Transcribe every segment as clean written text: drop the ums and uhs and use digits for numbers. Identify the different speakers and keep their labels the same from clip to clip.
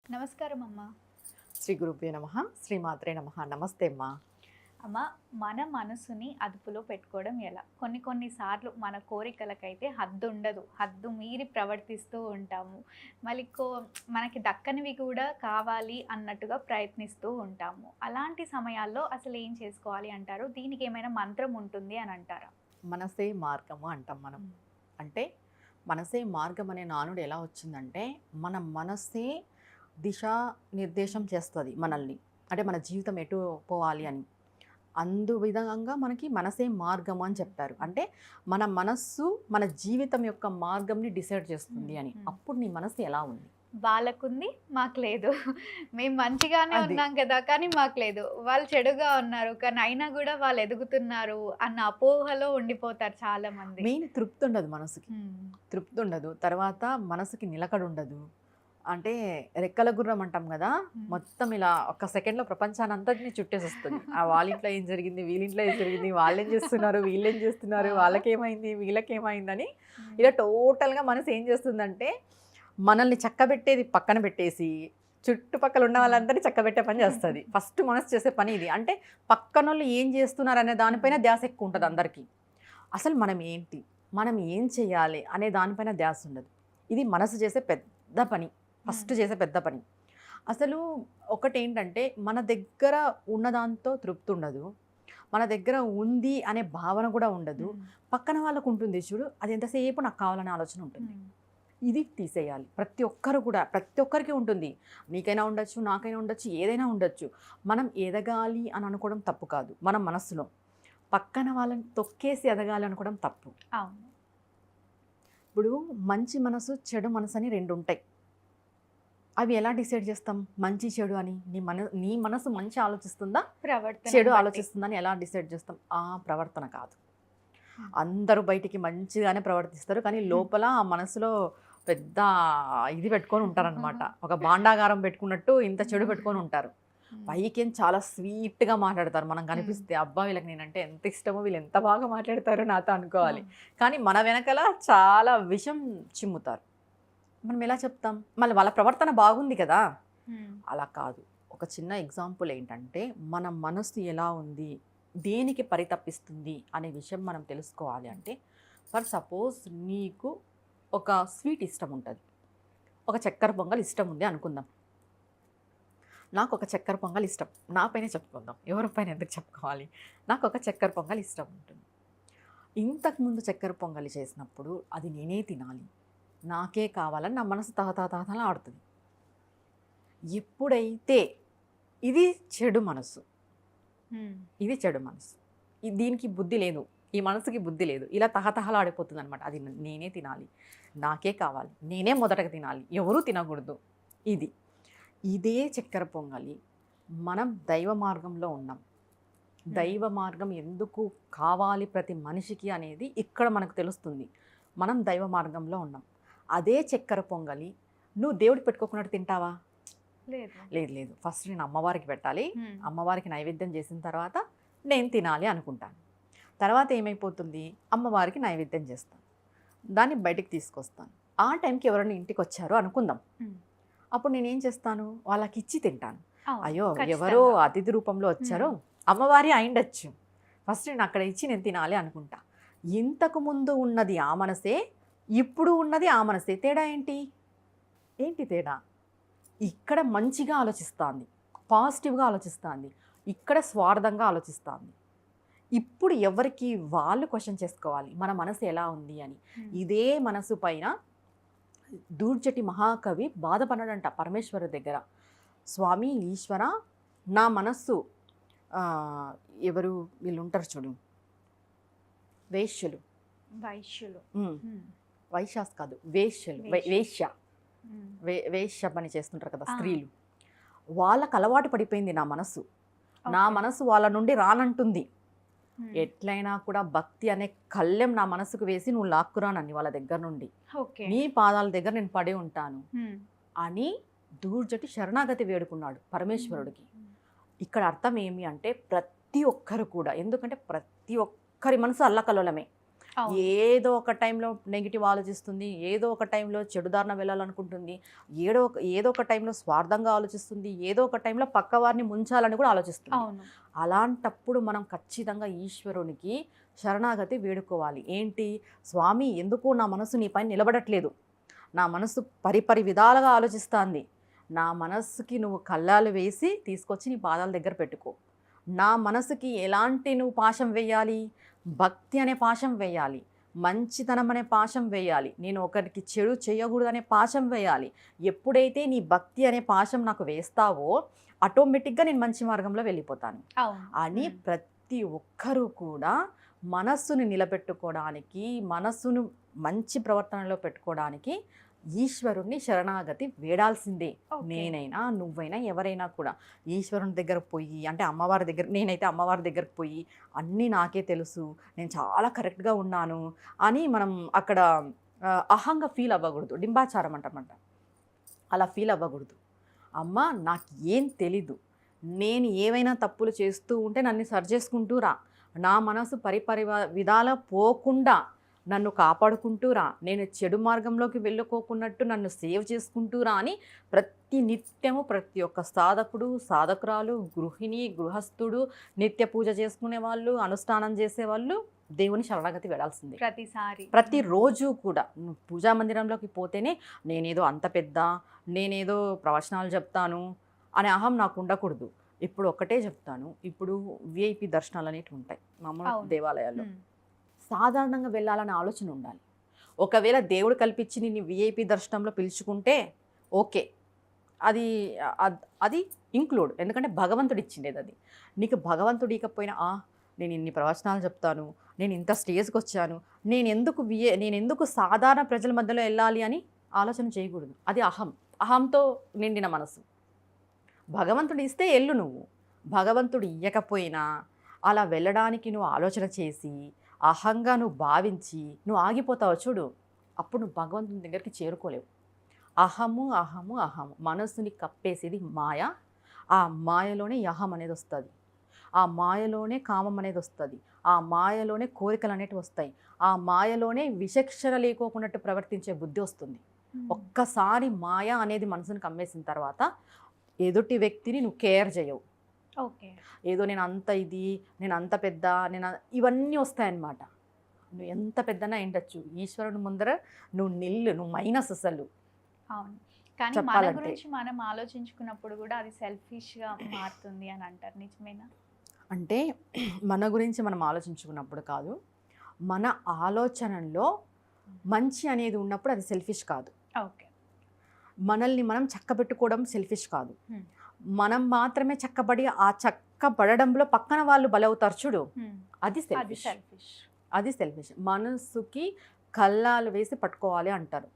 Speaker 1: నమస్కారం అమ్మ.
Speaker 2: శ్రీ గురుభ్యో నమః. శ్రీమాత్రే నమః. నమస్తే అమ్మా.
Speaker 1: అమ్మ, మన మనసుని అదుపులో పెట్టుకోవడం ఎలా? కొన్ని సార్లు మన కోరికలకైతే హద్దు ఉండదు. హద్దు మీరి ప్రవర్తిస్తూ ఉంటాము. మళ్ళీ మనకి దక్కనివి కూడా కావాలి అన్నట్టుగా ప్రయత్నిస్తూ ఉంటాము. అలాంటి సమయాల్లో అసలు ఏం చేసుకోవాలి అంటారు? దీనికి ఏమైనా మంత్రం ఉంటుంది అని అంటారా?
Speaker 2: మనసే మార్గము అంటాం మనం. అంటే మనసే మార్గం అనే నానుడు ఎలా వచ్చిందంటే మన మనసే దిశా నిర్దేశం చేస్తుంది మనల్ని. అంటే మన జీవితం ఎటు పోవాలి అని. అందు విధంగా మనకి మనసే మార్గము అని చెప్పారు. అంటే మన మనస్సు మన జీవితం యొక్క మార్గంని డిసైడ్ చేస్తుంది అని. అప్పుడు నీ మనసు ఎలా ఉంది?
Speaker 1: వాళ్ళకుంది, మాకు లేదు. మేము మంచిగానే
Speaker 2: అది.
Speaker 1: ఉన్నాం కదా! కానీ మాకు లేదు. వాళ్ళు చెడుగా ఉన్నారు. కానీ అయినా కూడా వాళ్ళు ఎదుగుతున్నారు అన్న అపోహలో ఉండిపోతారు చాలామంది.
Speaker 2: మెయిన్ తృప్తి ఉండదు మనసుకి.
Speaker 1: హ్మ్.
Speaker 2: తృప్తి ఉండదు. తర్వాత మనసుకి నిలకడ ఉండదు. అంటే రెక్కల గుర్రం అంటాం కదా! మొత్తం ఇలా ఒక్క సెకండ్‌లో ప్రపంచానంతటిని చుట్టేసొస్తది. వాళ్ళింట్లో ఏం జరిగింది, వీళ్ళింట్లో ఏం జరిగింది, వాళ్ళేం చేస్తున్నారు, వీళ్ళేం చేస్తున్నారు, వాళ్ళకేమైంది, వీళ్ళకేమైందని ఇలా టోటల్‌గా మనసు ఏం చేస్తుందంటే, మనల్ని చక్కబెట్టేది పక్కన పెట్టేసి, చుట్టుపక్కల ఉన్న వాళ్ళందరినీ చక్కబెట్టే పని చేస్తది. ఫస్ట్ మనసు చేసే పని ఇది. అంటే పక్కనోళ్ళు ఏం చేస్తున్నారనే దానిపైన ధ్యాస ఎక్కువ ఉంటది అందరికీ. అసలు మనం ఏంటి, మనం ఏం చేయాలి అనే దానిపైన ధ్యాస ఉండదు. ఇది మనసు చేసే పెద్ద పని. ఫస్ట్ చేసే పెద్ద పని. అసలు ఒకటేంటంటే మన దగ్గర ఉన్నదాంతో తృప్తి ఉండదు. మన దగ్గర ఉంది అనే భావన కూడా ఉండదు. పక్కన వాళ్ళకు ఉంటుంది చూడు, అది ఎంతసేపు నాకు కావాలనే ఆలోచన ఉంటుంది. ఇది తీసేయాలి. ప్రతి ఒక్కరు కూడా, ప్రతి ఒక్కరికి ఉంటుంది. నీకైనా ఉండొచ్చు, నాకైనా ఉండొచ్చు, ఏదైనా ఉండొచ్చు. మనం ఎదగాలి అని అనుకోవడం తప్పు కాదు మన మనస్సులో. పక్కన వాళ్ళని తొక్కేసి ఎదగాలి అనుకోవడం తప్పు.
Speaker 1: అవును.
Speaker 2: ఇప్పుడు మంచి మనసు, చెడు మనసు అని రెండు ఉంటాయి. అవి ఎలా డిసైడ్ చేస్తాం మంచి చెడు అని? నీ మనసు మంచి ఆలోచిస్తుందా,
Speaker 1: ప్రవర్తన
Speaker 2: చెడు
Speaker 1: బట్టి.
Speaker 2: ఆలోచిస్తుందని ఎలా డిసైడ్ చేస్తాం? ఆ ప్రవర్తన కాదు. అందరూ బయటికి మంచిగానే ప్రవర్తిస్తారు, కానీ లోపల ఆ మనసులో పెద్ద ఇది పెట్టుకొని ఉంటారనమాట. ఒక భాండాగారం పెట్టుకున్నట్టు ఇంత చెడు పెట్టుకొని ఉంటారు. పైకేం చాలా స్వీట్గా మాట్లాడతారు. మనం కనిపిస్తే అబ్బా వీళ్ళకి నేనంటే ఎంత ఇష్టమో, వీళ్ళు ఎంత బాగా మాట్లాడతారో నాతో అనుకోవాలి. కానీ మన వెనకాల చాలా విషం చిమ్ముతారు. మనం ఎలా చెప్తాం? మళ్ళీ వాళ్ళ ప్రవర్తన బాగుంది కదా. అలా కాదు. ఒక చిన్న ఎగ్జాంపుల్ ఏంటంటే, మన మనసు ఎలా ఉంది, దేనికి పరితపిస్తుంది అనే విషయం మనం తెలుసుకోవాలి. అంటే ఫర్ సపోజ్ నీకు ఒక స్వీట్ ఇష్టం ఉంటుంది, ఒక చక్కెర పొంగల్ ఇష్టం ఉంది అనుకుందాం. నాకు ఒక చక్కెర పొంగల్ ఇష్టం. నా పైన చెప్పుకుందాం, ఎవరిపైన ఎందుకు చెప్పుకోవాలి. నాకు ఒక చక్కెర పొంగల్ ఇష్టం ఉంటుంది. ఇంతకుముందు చక్కెర పొంగలి చేసినప్పుడు అది నేనే తినాలి, నాకే కావాలని నా మనసు తహతహతహతలా ఆడుతుంది. ఎప్పుడైతే ఇది చెడు మనసు, ఇది చెడు మనసు, దీనికి బుద్ధి లేదు, ఈ మనసుకి బుద్ధి లేదు, ఇలా తహతహలాడిపోతుంది అనమాట. అది నేనే తినాలి, నాకే కావాలి, నేనే మొదటగా తినాలి, ఎవరూ తినకూడదు. ఇదే చక్కెర పొంగలి మనం దైవ మార్గంలో ఉన్నాం. దైవ మార్గం ఎందుకు కావాలి ప్రతి మనిషికి అనేది ఇక్కడ మనకు తెలుస్తుంది. మనం దైవ మార్గంలో ఉన్నాం. అదే చక్కెర పొంగలి నువ్వు దేవుడికి పెట్టుకోకున్నట్టు తింటావా? లేదు లేదు. ఫస్ట్ నేను అమ్మవారికి పెట్టాలి, అమ్మవారికి నైవేద్యం చేసిన తర్వాత నేను తినాలి అనుకుంటాను. తర్వాత ఏమైపోతుంది, అమ్మవారికి నైవేద్యం చేస్తాను, దాన్ని బయటికి తీసుకొస్తాను. ఆ టైంకి ఎవరైనా ఇంటికి వచ్చారు అనుకుందాం. అప్పుడు నేనేం చేస్తాను, వాళ్ళకి ఇచ్చి తింటాను. అయ్యో ఎవరో అతిథి రూపంలో వచ్చారో, అమ్మవారి అయిండొచ్చు, ఫస్ట్ నేను అక్కడ ఇచ్చి నేను తినాలి అనుకుంటా. ఇంతకు ముందు ఉన్నది ఆ మనసే, ఇప్పుడు ఉన్నది ఆ మనసే. తేడా ఏంటి తేడా? ఇక్కడ మంచిగా ఆలోచిస్తుంది, పాజిటివ్గా ఆలోచిస్తుంది, ఇక్కడ స్వార్థంగా ఆలోచిస్తుంది. ఇప్పుడు ఎవరికి వాళ్ళు క్వశ్చన్ చేసుకోవాలి మన మనసు ఎలా ఉంది అని. ఇదే మనసు పైన దూర్జటి మహాకవి బాధపడ్డాడంట పరమేశ్వరు దగ్గర. స్వామి ఈశ్వర, నా మనస్సు ఎవరు వీళ్ళు ఉంటారు చూడు, వేశ్యలు, వైశ్యాస్ కాదు, వేశ్యలు, వేశ్య పని చేస్తుంటారు కదా స్త్రీలు, వాళ్ళకు అలవాటు పడిపోయింది నా మనసు. నా మనసు వాళ్ళ నుండి రానంటుంది. ఎట్లయినా కూడా భక్తి అనే కళ్ళెం నా మనసుకు వేసి నువ్వు లాక్కురానని వాళ్ళ దగ్గర నుండి, నీ పాదాల దగ్గర నేను పడి ఉంటాను అని దూర్జటి శరణాగతి వేడుకున్నాడు పరమేశ్వరుడికి. ఇక్కడ అర్థం ఏమి అంటే ప్రతి ఒక్కరు కూడా, ఎందుకంటే ప్రతి ఒక్కరి మనసు అల్లకల్లోలమే.
Speaker 1: అవును.
Speaker 2: ఏదో ఒక టైంలో నెగిటివ్ ఆలోచిస్తుంది, ఏదో ఒక టైంలో చెడుదారిన వెళ్ళాలనుకుంటుంది, ఏదో ఒక టైంలో స్వార్థంగా ఆలోచిస్తుంది, ఏదో ఒక టైంలో పక్కవారిని ముంచాలని కూడా ఆలోచిస్తుంది.
Speaker 1: అవును.
Speaker 2: అలాంటప్పుడు మనం ఖచ్చితంగా ఈశ్వరునికి శరణాగతి వేడుకోవాలి. ఏంటి, స్వామి ఎందుకు నా మనసు నీ పైన నిలబడట్లేదు, నా మనసు పరిపరి విధాలుగా ఆలోచిస్తాంది, నా మనస్సుకి నువ్వు కళ్ళాలు వేసి తీసుకొచ్చి నీ పాదాల దగ్గర పెట్టుకో. నా మనసుకి ఎలాంటి నువ్వు పాశం వేయాలి, భక్తి అనే పాశం వేయాలి, మంచితనం అనే పాశం వేయాలి, నేను ఒకరికి చెడు చేయకూడదనే పాశం వేయాలి. ఎప్పుడైతే నీ భక్తి అనే పాశం నాకు వేస్తావో ఆటోమేటిక్గా నేను మంచి మార్గంలో వెళ్ళిపోతాను
Speaker 1: అవును.
Speaker 2: అని ప్రతి ఒక్కరూ కూడా మనస్సును నిలబెట్టుకోవడానికి, మనస్సును మంచి ప్రవర్తనలో పెట్టుకోవడానికి ఈశ్వరుణ్ణి శరణాగతి వేడాల్సిందే.
Speaker 1: ఓకే.
Speaker 2: నేనైనా నువ్వైనా ఎవరైనా కూడా ఈశ్వరుని దగ్గర పోయి, అంటే అమ్మవారి దగ్గర, నేనైతే అమ్మవారి దగ్గరకు పోయి అన్నీ నాకే తెలుసు, నేను చాలా కరెక్ట్గా ఉన్నాను అని మనం అక్కడ అహంగా ఫీల్ అవ్వకూడదు. డింబాచారం అంటామంట, అలా ఫీల్ అవ్వకూడదు. అమ్మ నాకు ఏం తెలీదు, నేను ఏవైనా తప్పులు చేస్తూ ఉంటే నన్ను సరి చేసుకుంటూ రా, నా మనసు విధాల పోకుండా నన్ను కాపాడుకుంటూ రా, నేను చెడు మార్గంలోకి వెళ్ళుకోకున్నట్టు నన్ను సేవ్ చేసుకుంటూ రా అని ప్రతి నిత్యము ప్రతి ఒక్క సాధకుడు, సాధకురాలు, గృహిణి, గృహస్థుడు, నిత్య పూజ చేసుకునే వాళ్ళు, అనుష్ఠానం చేసేవాళ్ళు దేవుని శరణాగతి వేడాల్సిందే. ప్రతిరోజు కూడా పూజా మందిరంలోకి పోతేనే నేనేదో అంత పెద్ద, నేనేదో ప్రవచనాలు చెప్తాను అనే అహం నాకు ఉండకూడదు. ఇప్పుడు ఒక్కటే చెప్తాను, ఇప్పుడు విఐపి దర్శనాలు అనేవి ఉంటాయి మామూలు దేవాలయాల్లో. సాధారణంగా వెళ్ళాలనే ఆలోచన ఉండాలి. ఒకవేళ దేవుడు కల్పించి నేను విఐపి దర్శనంలో పిలుచుకుంటే ఓకే, అది అది ఇంక్లూడ్, ఎందుకంటే భగవంతుడు ఇచ్చిండేది అది. నీకు భగవంతుడు ఇకపోయినా నేను ఇన్ని ప్రవచనాలు చెప్తాను, నేను ఇంత స్టేజ్కి వచ్చాను, నేను ఎందుకు సాధారణ ప్రజల మధ్యలో వెళ్ళాలి అని ఆలోచన చేయకూడదు. అది అహంతో నిండిన మనసు. భగవంతుడు ఇస్తే ఎల్లు నువ్వు, భగవంతుడు ఇయ్యకపోయినా అలా వెళ్ళడానికి నువ్వు ఆలోచన చేసి అహంగా నువ్వు భావించి నువ్వు ఆగిపోతావు చూడు, అప్పుడు నువ్వు భగవంతుని దగ్గరికి చేరుకోలేవు. అహము అహము అహము మనస్సుని కప్పేసేది మాయ. ఆ మాయలోనే అహం అనేది వస్తుంది, ఆ మాయలోనే కామం అనేది వస్తుంది, ఆ మాయలోనే కోరికలు అనేటివి వస్తాయి, ఆ మాయలోనే విచక్షణ లేకోకున్నట్టు ప్రవర్తించే బుద్ధి వస్తుంది. ఒక్కసారి మాయ అనేది మనసుని కమ్మేసిన తర్వాత ఎదుటి వ్యక్తిని నువ్వు కేర్ చేయవు.
Speaker 1: ఓకే,
Speaker 2: ఏదో నేను అంత పెద్ద, ఇవన్నీ వస్తాయన్నమాట. నువ్వు ఎంత పెద్దనా ఏంటచ్చు, ఈశ్వరుని ముందర నువ్వు మైనస్ అసలు.
Speaker 1: అవును, కానీ మన గురించి మనం ఆలోచించుకున్నప్పుడు కూడా అది సెల్ఫిష్గా మారుతుంది అని అంటారు, నిజమేనా?
Speaker 2: అంటే మన గురించి మనం ఆలోచించుకున్నప్పుడు కాదు, మన ఆలోచనల్లో మంచి అనేది ఉన్నప్పుడు అది సెల్ఫిష్ కాదు.
Speaker 1: ఓకే,
Speaker 2: మనల్ని మనం చక్కబెట్టుకోవడం సెల్ఫిష్ కాదు. మనం మాత్రమే చక్కబడి ఆ చక్కబడడంలో పక్కన వాళ్ళు బలవుతారు చూడు, అది సెల్ఫిష్. మనసుకి కళ్ళాలు వేసి పట్టుకోవాలి అంటారు,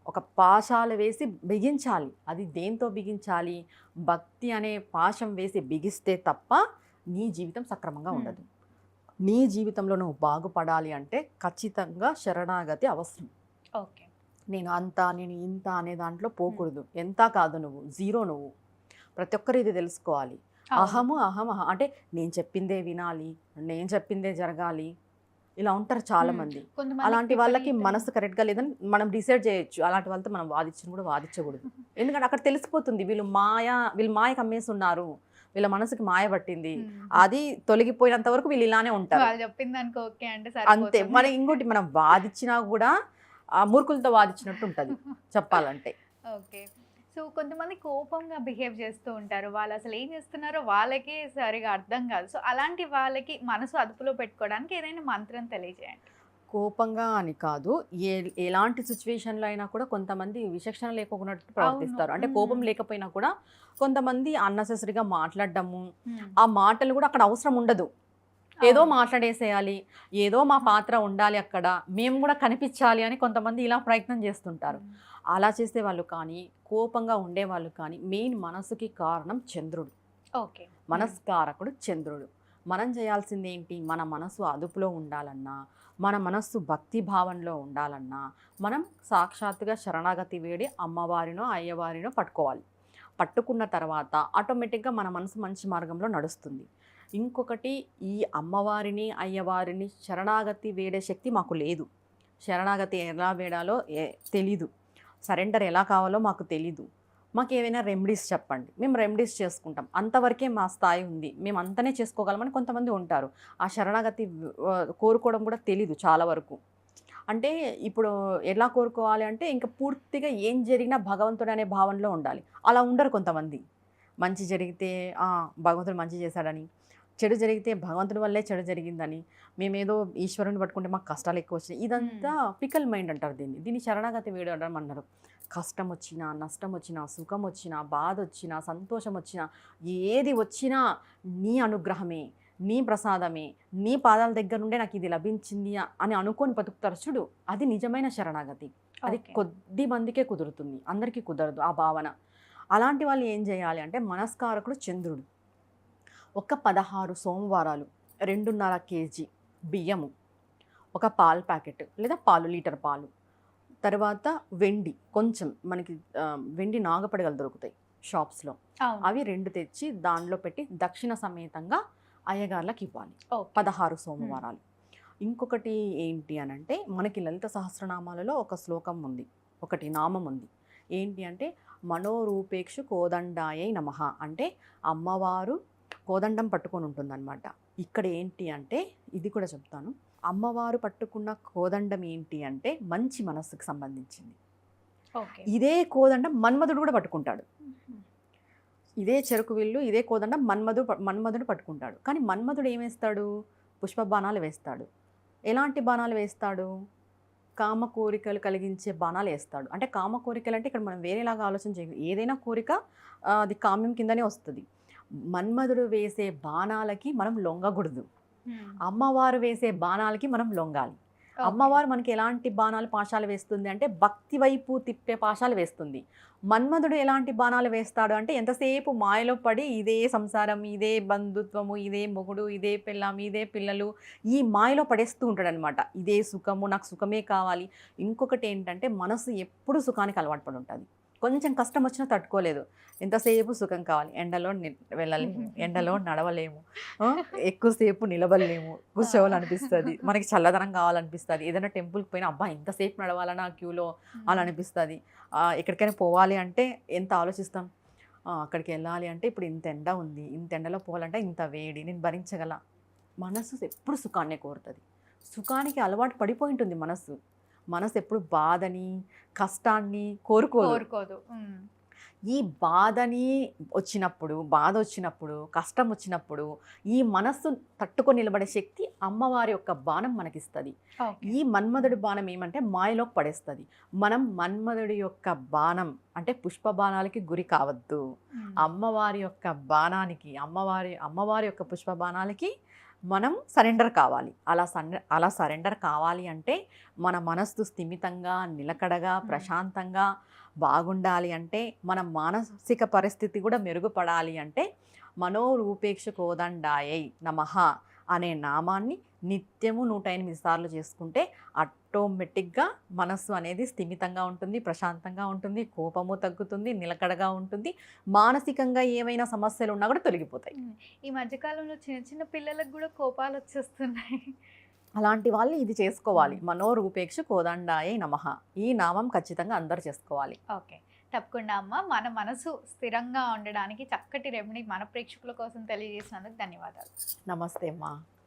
Speaker 2: ఒక పాశాలు వేసి బిగించాలి. అది దేంతో బిగించాలి? భక్తి అనే పాశం వేసి బిగిస్తే తప్ప నీ జీవితం సక్రమంగా ఉండదు. నీ జీవితంలో నువ్వు బాగుపడాలి అంటే ఖచ్చితంగా శరణాగతి అవసరం.
Speaker 1: ఓకే,
Speaker 2: నేను ఇంత అనే దాంట్లో పోకూడదు. ఎంత కాదు, నువ్వు జీరో. నువ్వు ప్రతి ఒక్కరు ఇది తెలుసుకోవాలి. అహము అంటే నేను చెప్పిందే వినాలి, నేను చెప్పిందే జరగాలి, ఇలా ఉంటారు చాలా మంది. అలాంటి వాళ్ళకి మనసు కరెక్ట్గా లేదని మనం డిసైడ్ చేయొచ్చు. అలాంటి వాళ్ళతో మనం వాదించకూడదు. ఎందుకంటే అక్కడ తెలిసిపోతుంది వీళ్ళు మాయకు అమ్మేసి ఉన్నారు, వీళ్ళ మనసుకి మాయ పట్టింది, అది తొలగిపోయినంత వరకు వీళ్ళు ఇలానే ఉంటారు అంతే. మరి ఇంకోటి, మనం వాదించినా కూడా మూర్ఖులతో వాదించినట్టు ఉంటుంది చెప్పాలంటే.
Speaker 1: ఓకే, సో కొంతమంది కోపంగా బిహేవ్ చేస్తూ ఉంటారు, వాళ్ళు అసలు ఏం చేస్తున్నారో వాళ్ళకే సరిగా అర్థం కాదు. సో అలాంటి వాళ్ళకి మనసు అదుపులో పెట్టుకోవడానికి ఏదైనా మంత్రం తెలియజేయండి.
Speaker 2: కోపంగా అని కాదు, ఎలాంటి సిచ్యువేషన్లో అయినా కూడా కొంతమంది విచక్షణ లేకపోయినట్టు ప్రవర్తిస్తారు. అంటే కోపం లేకపోయినా కూడా కొంతమంది అన్నెసెసరీగా మాట్లాడడము, ఆ మాటలు కూడా అక్కడ అవసరం ఉండదు, ఏదో మాట్లాడేసేయాలి, ఏదో మా పాత్ర ఉండాలి అక్కడ, మేము కూడా కనిపించాలి అని కొంతమంది ఇలా ప్రయత్నం చేస్తుంటారు. అలా చేసేవాళ్ళు కానీ, కోపంగా ఉండేవాళ్ళు కానీ, మెయిన్ మనసుకి కారణం చంద్రుడు.
Speaker 1: ఓకే,
Speaker 2: మనస్కారకుడు చంద్రుడు. మనం చేయాల్సింది ఏంటి? మన మనసు అదుపులో ఉండాలన్నా, మన మనస్సు భక్తి భావంలో ఉండాలన్నా మనం సాక్షాత్తుగా శరణాగతి వేడి అమ్మవారినో అయ్యవారినో పట్టుకోవాలి. పట్టుకున్న తర్వాత ఆటోమేటిక్గా మన మనసు మంచి మార్గంలో నడుస్తుంది. ఇంకొకటి, ఈ అమ్మవారిని అయ్యవారిని శరణాగతి వేడే శక్తి మాకు లేదు. శరణాగతి ఎలా వేడాలో తెలీదు. సరెండర్ ఎలా కావాలో మాకు తెలీదు. మాకు ఏవైనా రెమెడీస్ చెప్పండి, మేము రెమెడీస్ చేసుకుంటాం, అంతవరకే మా స్థాయి ఉంది, మేము అంతనే చేసుకోగలమని కొంతమంది ఉంటారు. ఆ శరణాగతి కోరుకోవడం కూడా తెలీదు చాలా వరకు. అంటే ఇప్పుడు ఎలా కోరుకోవాలి అంటే ఇంకా పూర్తిగా ఏం జరిగినా భగవంతుడు అనే భావనలో ఉండాలి. అలా ఉండరు కొంతమంది. మంచి జరిగితే భగవంతుడు మంచి చేశాడని, చెడు జరిగితే భగవంతుడి వల్లే చెడు జరిగిందని, మేమేదో ఈశ్వరుని పట్టుకుంటే మాకు కష్టాలు ఎక్కువ వచ్చినాయి. ఇదంతా పికల్ మైండ్ అంటారు దీన్ని శరణాగతి వేడడం అన్నారు. కష్టం వచ్చినా, నష్టం వచ్చినా, సుఖం వచ్చినా, బాధ వచ్చినా, సంతోషం వచ్చినా, ఏది వచ్చినా నీ అనుగ్రహమే, నీ ప్రసాదమే, నీ పాదాల దగ్గర నుండే నాకు ఇది లభించింది అని అనుకొని బతుకుతారు చూడు, అది నిజమైన శరణాగతి. అది కొద్ది మందికే కుదురుతుంది, అందరికీ కుదరదు ఆ భావన. అలాంటి వాళ్ళు ఏం చేయాలి అంటే, మనస్కారకుడు చంద్రుడు, ఒక 16 సోమవారాలు 2.5 కేజీ బియ్యము, ఒక పాల ప్యాకెట్ లేదా లీటర్ పాలు, తర్వాత వెండి కొంచెం, మనకి వెండి నాగపడగలు దొరుకుతాయి షాప్స్లో, అవి 2 తెచ్చి దానిలో పెట్టి దక్షిణ సమేతంగా అయ్యగార్లకు ఇవ్వాలి 16 సోమవారాలు. ఇంకొకటి ఏంటి అని అంటే, మనకి లలిత సహస్రనామాలలో ఒక శ్లోకం ఉంది, ఒకటి నామం ఉంది. ఏంటి అంటే, మనోరూపేక్షు కోదండాయై నమః అంటే అమ్మవారు కోదండం పట్టుకొని ఉంటుందన్నమాట. ఇక్కడ ఏంటి అంటే, ఇది కూడా చెప్తాను, అమ్మవారు పట్టుకున్న కోదండం ఏంటి అంటే మంచి మనస్సుకు సంబంధించింది. ఇదే కోదండం మన్మధుడు కూడా పట్టుకుంటాడు. ఇదే చెరుకు విల్లు, ఇదే కోదండం మన్మధుడు పట్టుకుంటాడు. కానీ మన్మధుడు ఏం వేస్తాడు? పుష్ప బాణాలు వేస్తాడు. ఎలాంటి బాణాలు వేస్తాడు? కామ కోరికలు కలిగించే బాణాలు వేస్తాడు. అంటే కామ కోరికలు అంటే ఇక్కడ మనం వేరేలాగా ఆలోచన చేయదు, ఏదైనా కోరిక అది కామ్యం కిందనే వస్తుంది. మన్మధుడు వేసే బాణాలకి మనం లొంగకూడదు, అమ్మవారు వేసే బాణాలకి మనం లొంగాలి. అమ్మవారు మనకి ఎలాంటి బాణాలు పాశాలు వేస్తుంది అంటే భక్తి వైపు తిప్పే పాశాలు వేస్తుంది. మన్మధుడు ఎలాంటి బాణాలు వేస్తాడు అంటే ఎంతసేపు మాయలో పడి ఇదే సంసారం, ఇదే బంధుత్వము, ఇదే మొగుడు, ఇదే పిల్లం, ఇదే పిల్లలు, ఈ మాయలో పడేస్తూ ఉంటాడు అనమాట. ఇదే సుఖము, నాకు సుఖమే కావాలి. ఇంకొకటి ఏంటంటే, మనసు ఎప్పుడు సుఖానికి అలవాటు పడి ఉంటుంది. కొంచెం కష్టం వచ్చినా తట్టుకోలేదు, ఎంతసేపు సుఖం కావాలి. ఎండలో వెళ్ళలేము, ఎండలో నడవలేము, ఎక్కువసేపు నిలబడలేము, కూర్చోవాలనిపిస్తుంది, మనకి చల్లదనం కావాలనిపిస్తుంది. ఏదైనా టెంపుల్కి పోయినా అబ్బా ఎంతసేపు నడవాలన్నా క్యూలో అలా అనిపిస్తుంది. ఎక్కడికైనా పోవాలి అంటే ఎంత ఆలోచిస్తాం, అక్కడికి వెళ్ళాలి అంటే ఇప్పుడు ఇంత ఎండ ఉంది, ఇంత ఎండలో పోవాలంటే ఇంత వేడి, నేను భరించగల. మనసు ఎప్పుడు సుఖాన్నే కోరుతుంది, సుఖానికి అలవాటు పడిపోయి ఉంటుంది మనసు. మనసు ఎప్పుడు బాధని, కష్టాన్ని కోరుకోదు. ఈ బాధ వచ్చినప్పుడు, కష్టం వచ్చినప్పుడు ఈ మనస్సు తట్టుకొని నిలబడే శక్తి అమ్మవారి యొక్క బాణం మనకిస్తుంది. ఈ మన్మధుడి బాణం ఏమంటే మాయలోకి పడేస్తుంది. మనం మన్మధుడి యొక్క బాణం అంటే పుష్ప బాణాలకి గురి కావద్దు. అమ్మవారి యొక్క బాణానికి, అమ్మవారి యొక్క పుష్ప బాణాలకి మనం సరెండర్ కావాలి. అలా సరెండర్ కావాలి అంటే మన మనస్సు స్థిమితంగా, నిలకడగా, ప్రశాంతంగా బాగుండాలి అంటే, మన మానసిక పరిస్థితి కూడా మెరుగుపడాలి అంటే మనోరూపేక్ష కోదండాయై నమః అనే నామాన్ని నిత్యము 108 సార్లు చేసుకుంటే ఆటోమేటిక్గా మనస్సు అనేది స్థిమితంగా ఉంటుంది, ప్రశాంతంగా ఉంటుంది, కోపము తగ్గుతుంది, నిలకడగా ఉంటుంది, మానసికంగా ఏమైనా సమస్యలు ఉన్నా కూడా తొలగిపోతాయి.
Speaker 1: ఈ మధ్యకాలంలో చిన్న చిన్న పిల్లలకు కూడా కోపాలు వచ్చేస్తున్నాయి.
Speaker 2: అలాంటి వాళ్ళు ఇది చేసుకోవాలి, మనోరూపేక్ష కోదండాయై నమః. ఈ నామం ఖచ్చితంగా అందరు చేసుకోవాలి.
Speaker 1: ఓకే, తప్పకుండా అమ్మ. మన మనసు స్థిరంగా ఉండడానికి చక్కటి రెమెడీ మన ప్రేక్షకుల కోసం తెలియజేసినందుకు ధన్యవాదాలు.
Speaker 2: నమస్తే అమ్మా.